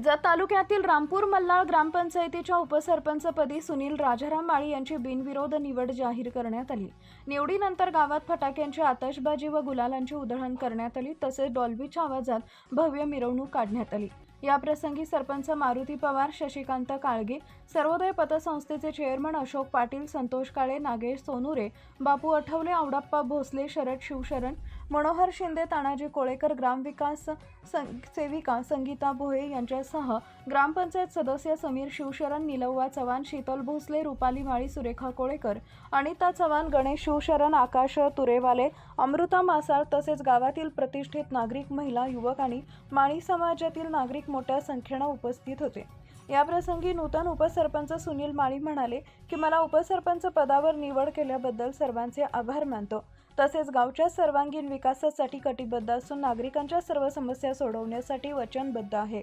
जत तालुक्यातील रामपूर मल्हार ग्रामपंचायतीच्या उपसरपंचपदी सुनील राजाराम माळी यांची बिनविरोध निवड जाहीर करण्यात आली। निवडीनंतर गावात फटाक्यांची आतषबाजी व गुलालांची उधळण करण्यात आली, तसेच डॉल्बीच्या आवाजात भव्य मिरवणूक काढण्यात आली। या प्रसंगी सरपंच मारुती पवार, शशिकांत काळगे, सर्वोदय पतसंस्थेचे चेअरमन अशोक पाटील, संतोष काळे, नागेश सोनुरे, बापू आठवले, आवडाप्पा भोसले, शरद शिवशरण, मनोहर शिंदे, तानाजी कोळेकर, ग्रामविकास सेविका संगीता भोये यांच्यासह ग्रामपंचायत सदस्य समीर शिवशरण, निलव्वा चव्हाण, शीतल भोसले, रुपाली माळी, सुरेखा कोळेकर, अनिता चव्हाण, गणेश शिवशरण, आकाश तुरेवाले, अमृता मासाळ तसेच गावातील प्रतिष्ठित नागरिक, महिला, युवक आणि माळी समाजातील नागरिक मोठ्या संख्येने उपस्थित होते। या प्रसंगी नूतन उपसरपंच सुनील माळी म्हणाले की मला उपसरपंच पदावर निवड केल्याबद्दल सर्वांचे आभार मानतो। तसेच गावच्या सर्वांगीण विकासासाठी कटिबद्ध असून नागरिकांच्या सर्व समस्या सोडवण्यासाठी वचनबद्ध आहे।